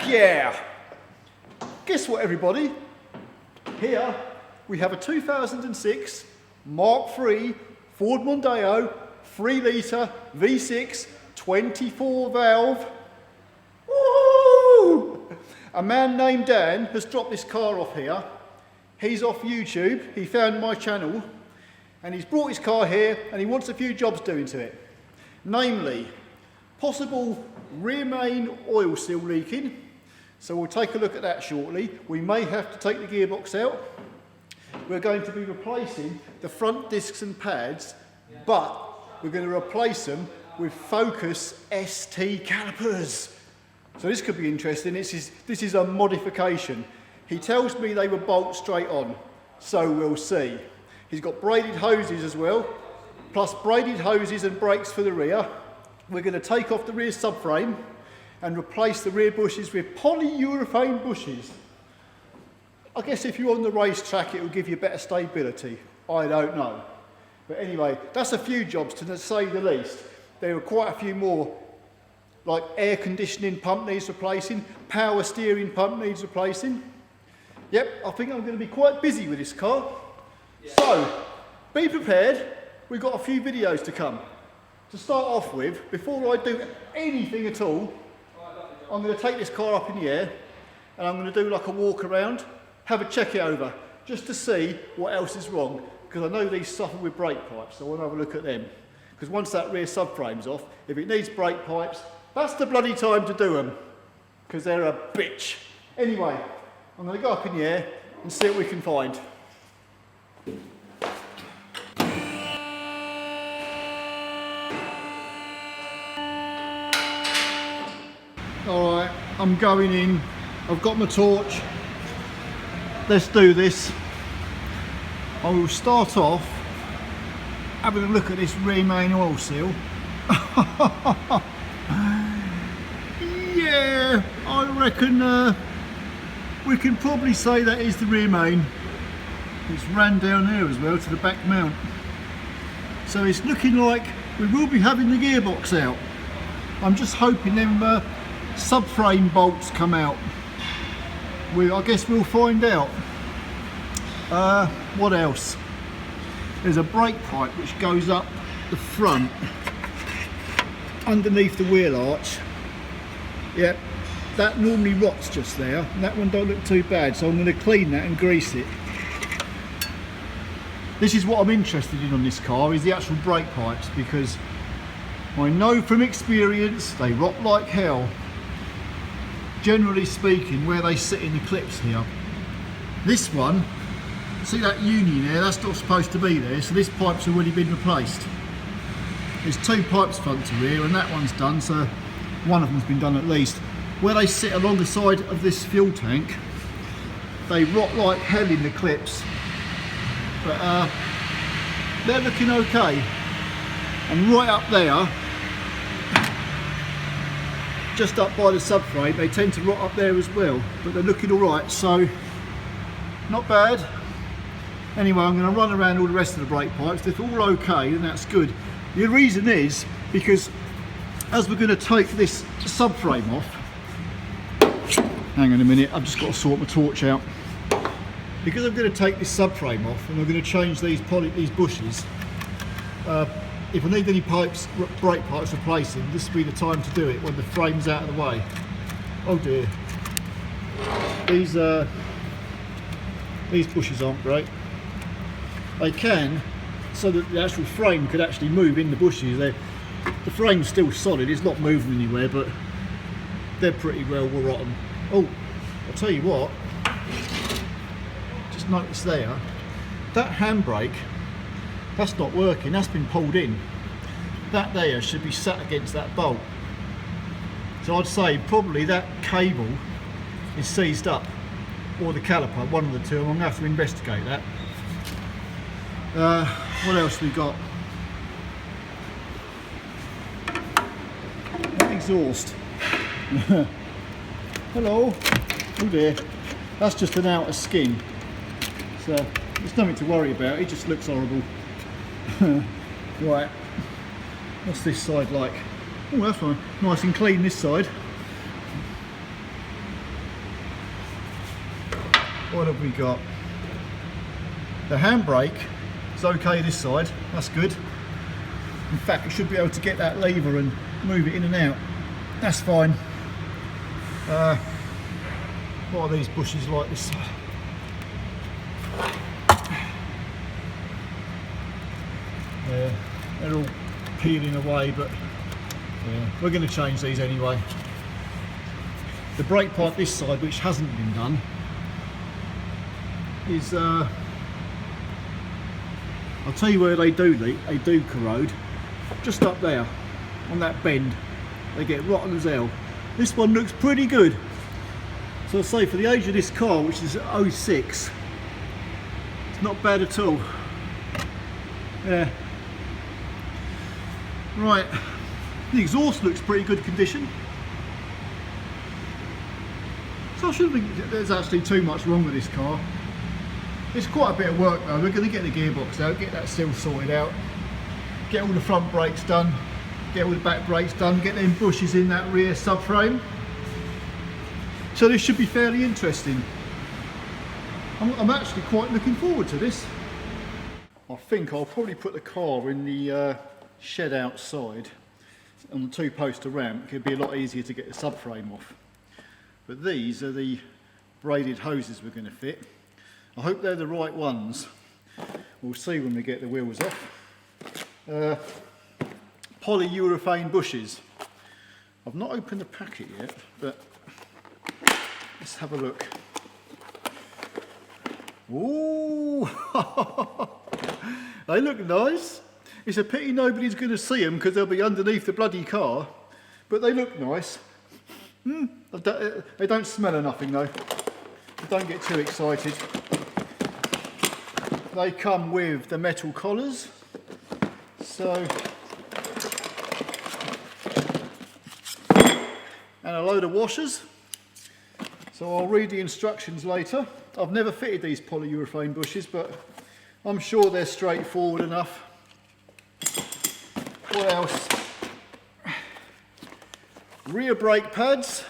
Heck yeah! Guess what, everybody? Here we have a 2006 Mark III Ford Mondeo 3 litre V6 24 valve. Woo! A man named Dan has dropped this car off here. He's off YouTube, he found my channel and he's brought his car here and he wants a few jobs doing to it. Namely, possible rear main oil seal leaking. So we'll take a look at that shortly. We may have to take the gearbox out. We're going to be replacing the front discs and pads, but we're going to replace them with Focus ST calipers. So this could be interesting. This is a modification. He tells me they will bolt straight on, so we'll see. He's got braided hoses as well, plus braided hoses and brakes for the rear. We're going to take off the rear subframe and replace the rear bushes with polyurethane bushes. I guess if you're on the racetrack it will give you better stability. I don't know. But anyway, that's a few jobs to say the least. There are quite a few more, like air conditioning pump needs replacing, power steering pump needs replacing. Yep, I think I'm going to be quite busy with this car. Yeah. So, be prepared. We've got a few videos to come. To start off with, before I do anything at all, I'm going to take this car up in the air and I'm going to do like a walk around, have a check it over, just to see what else is wrong, because I know these suffer with brake pipes, so I want to have a look at them. Because once that rear subframe's off, if it needs brake pipes, that's the bloody time to do them, because they're a bitch. Anyway, I'm going to go up in the air and see what we can find. Alright, I'm going in, I've got my torch, let's do this. I will start off having a look at this rear main oil seal. Yeah, I reckon we can probably say that is the rear main. It's ran down there as well to the back mount. So it's looking like we will be having the gearbox out. I'm just hoping them subframe bolts come out. I guess we'll find out. What else? There's a brake pipe which goes up the front underneath the wheel arch. Yep, that normally rots just there. That one don't look too bad, so I'm going to clean that and grease it. This is what I'm interested in on this car, is the actual brake pipes, because I know from experience they rot like hell. Generally speaking, where they sit in the clips here. This one, see that union there, that's not supposed to be there, so this pipe's already been replaced. There's two pipes front to rear and that one's done, so one of them's been done at least. Where they sit along the side of this fuel tank, they rot like hell in the clips, but they're looking okay. And right up there, just up by the subframe, they tend to rot up there as well, but they're looking alright, so not bad. Anyway, I'm going to run around all the rest of the brake pipes. If they're all okay, then that's good. The reason is because as we're going to take this subframe off, hang on a minute, I've just got to sort my torch out. Because I'm going to take this subframe off and I'm going to change these bushes, if I need any brake pipes replacing, this will be the time to do it when the frame's out of the way. Oh dear. These bushes aren't great. They can, so that the actual frame could actually move in the bushes. The frame's still solid, it's not moving anywhere, but they're pretty well rotten. Oh, I'll tell you what, just notice there, that handbrake, that's not working, that's been pulled in. That there should be sat against that bolt. So I'd say probably that cable is seized up, or the caliper, one of the two. I'm going to have to investigate that. What else we got? That exhaust. Hello. Oh dear. That's just an outer skin. So there's nothing to worry about, it just looks horrible. Right, what's this side like? Oh, that's fine. Nice and clean this side. What have we got? The handbrake is okay this side, that's good. In fact, we should be able to get that lever and move it in and out. That's fine. What are these bushes like this side? Yeah, they're all peeling away, but yeah, we're going to change these anyway. The brake pipe this side, which hasn't been done, is I'll tell you where they do leak, they do corrode. Just up there on that bend, they get rotten as hell. This one looks pretty good. So I'll say for the age of this car, which is 06, it's not bad at all. Yeah. Right, the exhaust looks pretty good condition. So I shouldn't think there's actually too much wrong with this car. It's quite a bit of work though. We're going to get the gearbox out, get that seal sorted out, get all the front brakes done, get all the back brakes done, get them bushes in that rear subframe. So this should be fairly interesting. I'm actually quite looking forward to this. I think I'll probably put the car in the shed outside on the two-poster ramp. It'd be a lot easier to get the subframe off. But these are the braided hoses we're going to fit. I hope they're the right ones. We'll see when we get the wheels off. Polyurethane bushes. I've not opened the packet yet, but let's have a look. Ooh, they look nice. It's a pity nobody's going to see them because they'll be underneath the bloody car, but they look nice. They don't smell of nothing though. Don't get too excited. They come with the metal collars, so, and a load of washers. So I'll read the instructions later. I've never fitted these polyurethane bushes, but I'm sure they're straightforward enough. What else? Rear brake pads,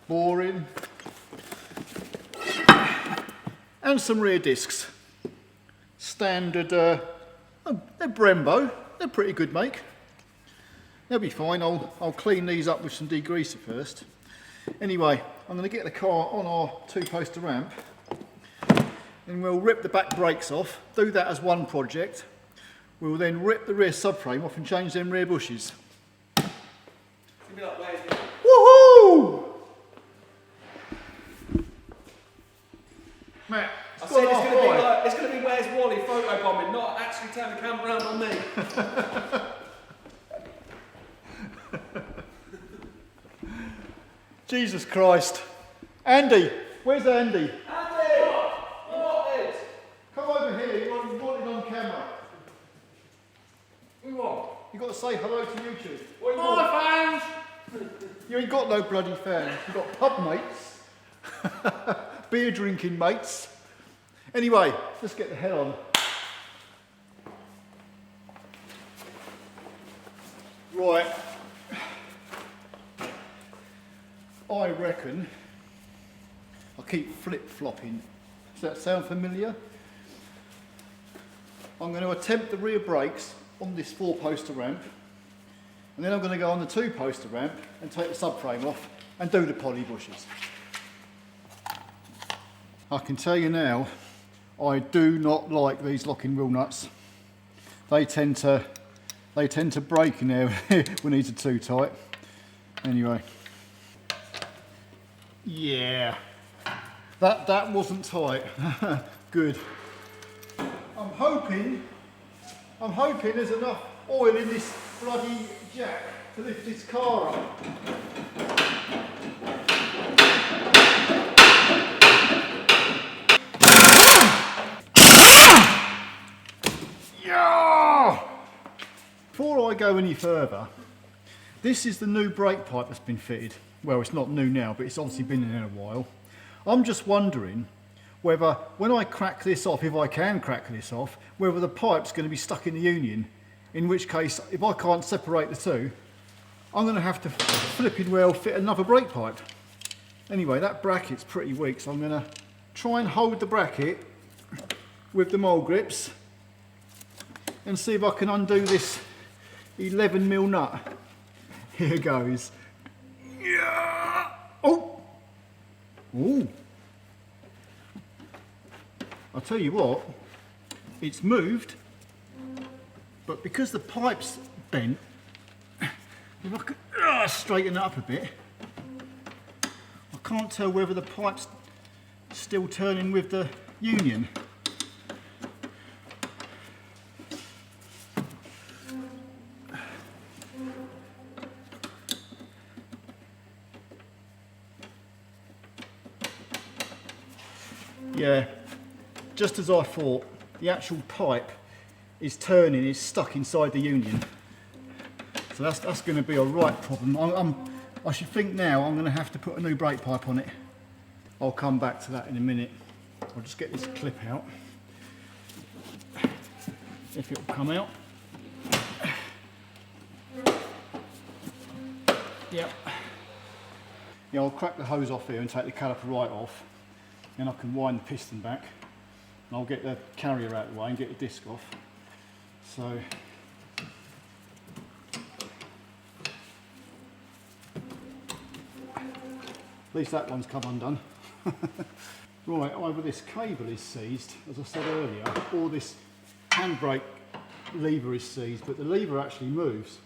boring, and some rear discs. Standard, they're Brembo, they're pretty good make. They'll be fine. I'll clean these up with some degreaser first. Anyway, I'm going to get the car on our two-poster ramp and we'll rip the back brakes off, do that as one project. We'll then rip the rear subframe off and change them rear bushes. Woohoo! Matt, I said it's going to be Where's Wally photobombing, not actually turn the camera around on me. Jesus Christ. Andy, where's Andy? Andy! What is? Come over here, you're wanted on camera. What do you want? You've got to say hello to YouTube. What do you want? Hi fans! You ain't got no bloody fans. You've got pub mates, beer drinking mates. Anyway, let's get the hell on. Right. I reckon I'll keep flip-flopping. Does that sound familiar? I'm going to attempt the rear brakes on this four-poster ramp, and then I'm going to go on the two-poster ramp and take the subframe off and do the poly bushes. I can tell you now, I do not like these locking wheel nuts. They tend to break in there when these are too tight. Anyway. Yeah, that wasn't tight. Good. I'm hoping there's enough oil in this bloody jack to lift this car up. Yeah! Before I go any further, this is the new brake pipe that's been fitted. Well, it's not new now, but it's obviously been in there a while. I'm just wondering whether, when I crack this off, if I can crack this off, whether the pipe's going to be stuck in the union, in which case, if I can't separate the two, I'm going to have to flipping well fit another brake pipe. Anyway, that bracket's pretty weak, so I'm going to try and hold the bracket with the mole grips and see if I can undo this 11mm nut. Here goes. Yeah. Oh! Ooh. I'll tell you what, it's moved, but because the pipe's bent, if I can straighten it up a bit, I can't tell whether the pipe's still turning with the union. Yeah, just as I thought, the actual pipe is turning, is stuck inside the union. So that's going to be a right problem. I should think now I'm going to have to put a new brake pipe on it. I'll come back to that in a minute. I'll just get this clip out, if it will come out. Yep. Yeah, I'll crack the hose off here and take the caliper right off. Then I can wind the piston back. And I'll get the carrier out of the way and get the disc off. So, at least that one's come undone. Right, either this cable is seized, as I said earlier, or this handbrake lever is seized, but the lever actually moves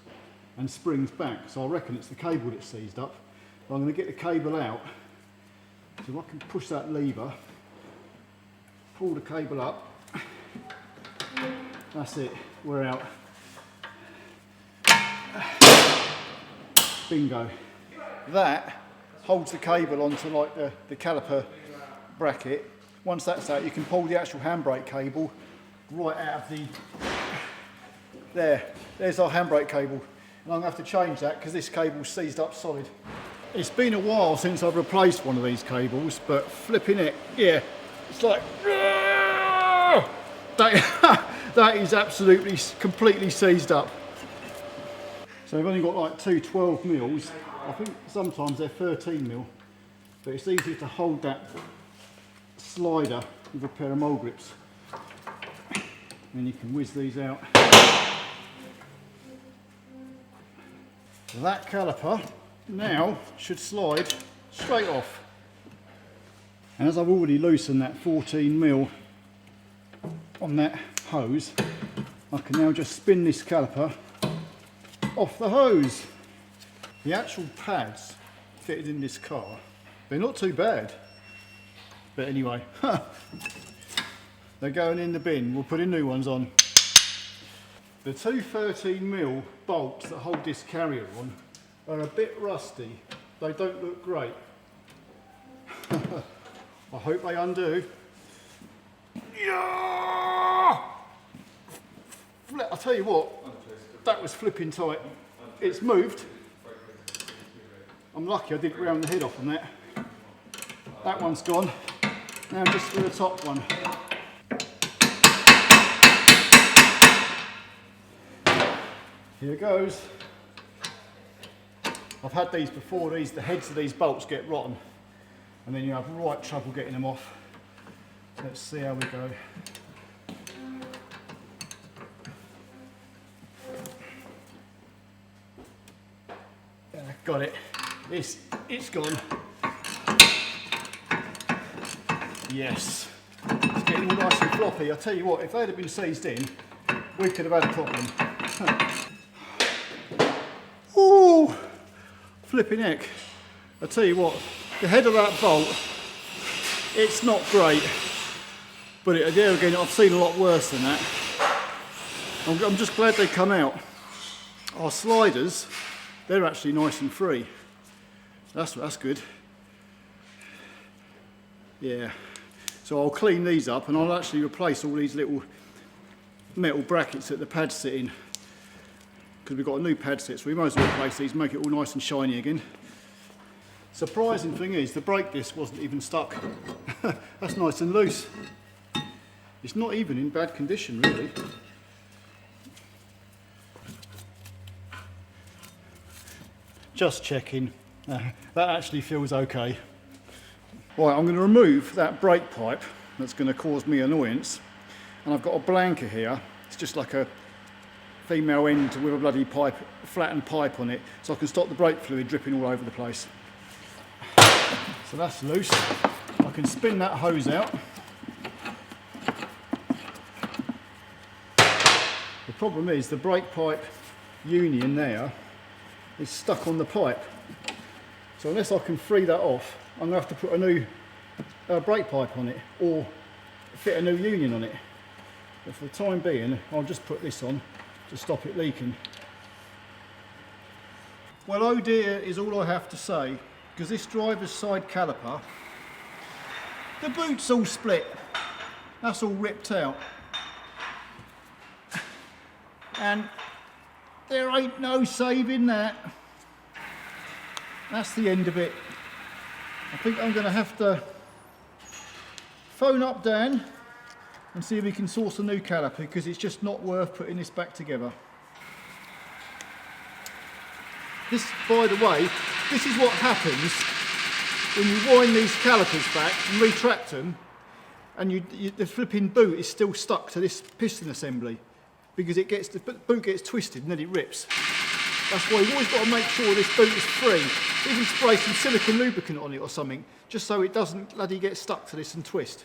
and springs back, so I reckon it's the cable that's seized up. But I'm going to get the cable out, so if I can push that lever, pull the cable up, that's it, we're out. Bingo. That holds the cable onto like the caliper bracket. Once that's out, you can pull the actual handbrake cable right out of the... There's our handbrake cable. And I'm going to have to change that because this cable's seized up solid. It's been a while since I've replaced one of these cables, but flipping it, yeah, it's like... That is absolutely, completely seized up. So I've only got like two 12mm. I think sometimes they're 13mm, but it's easy to hold that slider with a pair of mole grips. And you can whiz these out. That caliper now should slide straight off. And as I've already loosened that 14mm on that hose, I can now just spin this caliper off the hose. The actual pads fitted in this car, they're not too bad. But anyway, they're going in the bin. We'll put in new ones on. The two 13mm bolts that hold this carrier on are a bit rusty. They don't look great. I hope they undo. Yeah! I'll tell you what, that was flipping tight. It's moved. I'm lucky I didn't round the head off on that. That one's gone. Now just for the top one. Here goes. I've had these before, the heads of these bolts get rotten and then you have right trouble getting them off. Let's see how we go. Got it. It's gone. Yes. It's getting all nice and floppy. I'll tell you what, if they'd have been seized in, we could have had a problem. Ooh, flipping heck. I'll tell you what, the head of that bolt, it's not great. But there again, I've seen a lot worse than that. I'm just glad they come out. Our sliders, they're actually nice and free. That's good. Yeah. So I'll clean these up and I'll actually replace all these little metal brackets that the pads sit in. Because we've got a new pad set, so we might as well replace these, make it all nice and shiny again. Surprising thing is, the brake disc wasn't even stuck. That's nice and loose. It's not even in bad condition, really. Just checking. That actually feels okay. Right, I'm going to remove that brake pipe that's going to cause me annoyance, and I've got a blanker here. It's just like a female end with a bloody pipe, flattened pipe on it, so I can stop the brake fluid dripping all over the place. So that's loose. I can spin that hose out. The problem is the brake pipe union there is stuck on the pipe. So unless I can free that off, I'm going to have to put a new brake pipe on it or fit a new union on it. But for the time being, I'll just put this on to stop it leaking. Well, oh dear is all I have to say, because this driver's side caliper, the boot's all split. That's all ripped out. And there ain't no saving that. That's the end of it. I think I'm going to have to phone up Dan and see if we can source a new caliper, because it's just not worth putting this back together. This, by the way, this is what happens when you wind these calipers back and retract them, and the flipping boot is still stuck to this piston assembly, because the boot gets twisted and then it rips. That's why you've always got to make sure this boot is free. Even spray some silicone lubricant on it or something, just so it doesn't bloody get stuck to this and twist.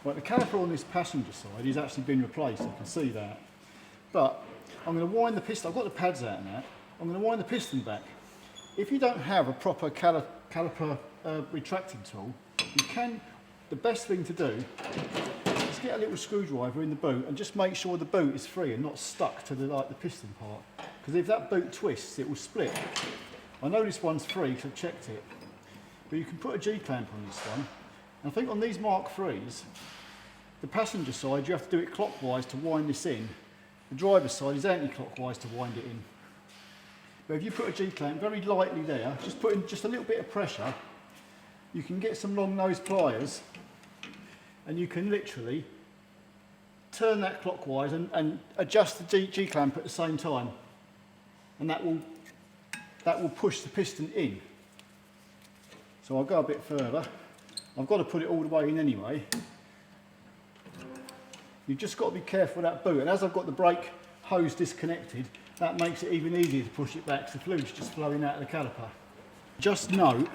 Right, the caliper on this passenger side has actually been replaced, I can see that. But I'm going to wind the piston, I've got the pads out now, I'm going to wind the piston back. If you don't have a proper caliper retracting tool, the best thing to do is get a little screwdriver in the boot and just make sure the boot is free and not stuck to the piston part. Because if that boot twists, it will split. I know this one's free because I've checked it, but you can put a G-clamp on this one. And I think on these Mark IIIs, the passenger side, you have to do it clockwise to wind this in. The driver's side is anti-clockwise to wind it in. But if you put a G-clamp very lightly there, just put in just a little bit of pressure, you can get some long nose pliers, and you can literally turn that clockwise and adjust the G-clamp at the same time. And that will push the piston in. So I'll go a bit further. I've got to put it all the way in anyway. You've just got to be careful with that boot. And as I've got the brake hose disconnected, that makes it even easier to push it back, so the fluid's just flowing out of the caliper. Just note,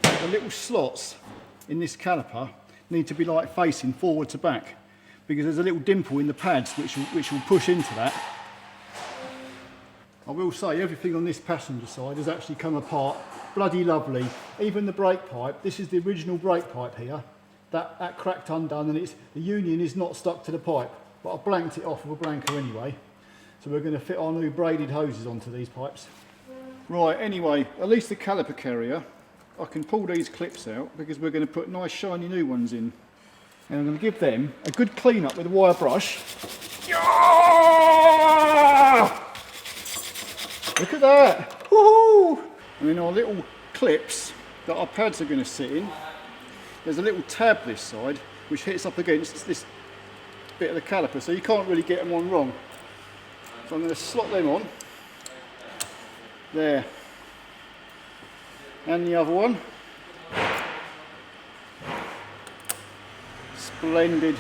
the little slots in this caliper need to be like facing forward to back, because there's a little dimple in the pads which will push into that. I will say everything on this passenger side has actually come apart bloody lovely. Even the brake pipe, this is the original brake pipe here, that cracked undone, and the union is not stuck to the pipe, but I blanked it off with a blanker anyway. So we're going to fit our new braided hoses onto these pipes. Right, anyway, at least the caliper carrier, I can pull these clips out because we're going to put nice shiny new ones in. And I'm going to give them a good clean up with a wire brush. Look at that! Woohoo! And then our little clips that our pads are going to sit in, there's a little tab this side which hits up against this bit of the caliper, so you can't really get them on wrong. So I'm going to slot them on. There. And the other one. Splendid.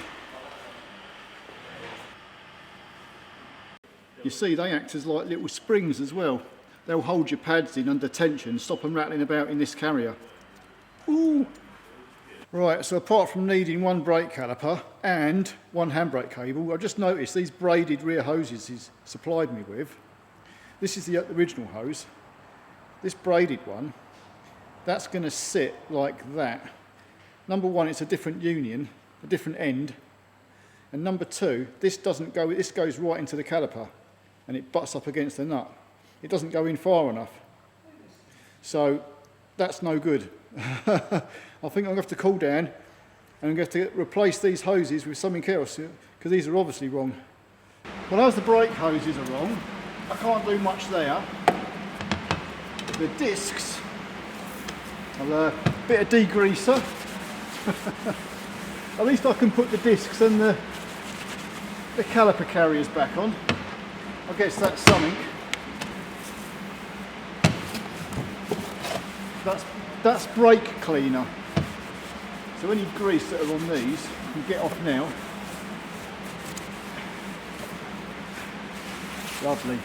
You see, they act as like little springs as well. They'll hold your pads in under tension, stop them rattling about in this carrier. Ooh. Right, so apart from needing one brake caliper and one handbrake cable, I just noticed these braided rear hoses he's supplied me with. This is the original hose. This braided one, that's going to sit like that. Number one, it's a different union, a different end. And number two, this doesn't go, this goes right into the caliper and it butts up against the nut. It doesn't go in far enough. So that's no good. I think I'm going to have to call down and I'm going to have to replace these hoses with something else because these are obviously wrong. Well, as the brake hoses are wrong, I can't do much there. The discs, a bit of degreaser. At least I can put the discs and the caliper carriers back on. I guess that's something. That's That's brake cleaner. So any grease that are on these, you can get off now. Lovely.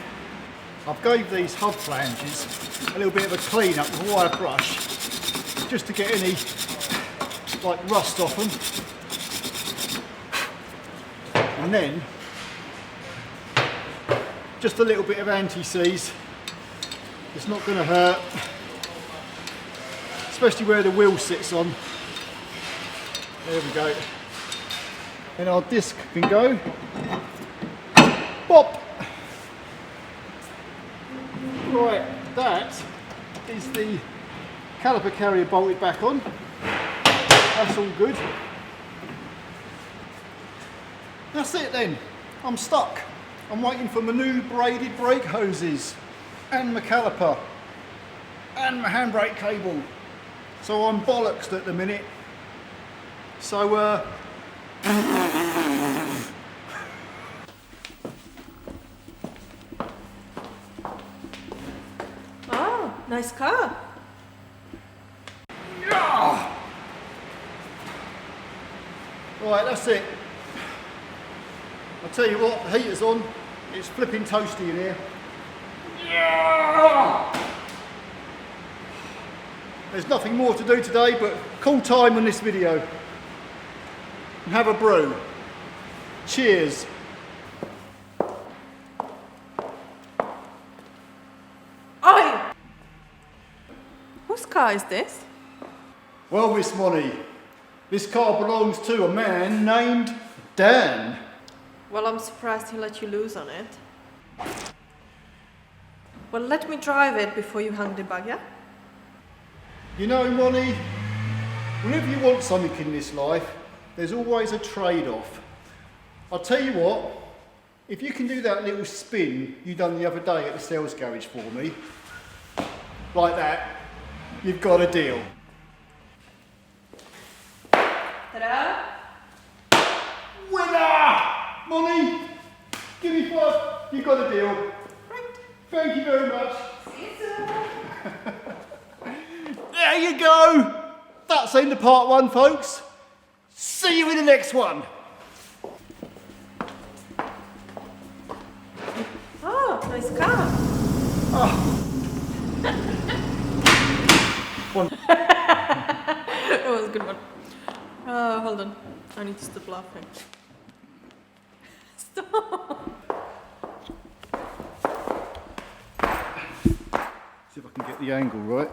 I've gave these hub flanges a little bit of a clean up with a wire brush, just to get any like rust off them. And then just a little bit of anti-seize. It's not going to hurt, especially where the wheel sits on. There we go. And our disc can go. Bop! Right, that is the caliper carrier bolted back on. That's all good. That's it then. I'm stuck. I'm waiting for my new braided brake hoses and my caliper and my handbrake cable. So I'm bollocksed at the minute. So Oh, nice car. yeah. Right, that's it. I'll tell you what, the heater's on. It's flipping toasty in here. Yeah. There's nothing more to do today but call time on this video and have a brew. Cheers. Oi! Whose car is this? Well, Miss Money, this car belongs to a man named Dan. Well, I'm surprised he let you loose on it. Well, let me drive it before you hang the bag, yeah? You know, Money, whenever you want something in this life, there's always a trade-off. I'll tell you what, if you can do that little spin you done the other day at the sales garage for me, like that, you've got a deal. Ta-da! Winner! Money, give me 5, you've got a deal. Right. Thank you very much. See you soon. There you go. That's the end of part 1, folks. See you in the next one. Oh, nice car. That was a good one. Hold on. I need to stop laughing. Stop. See if I can get the angle right.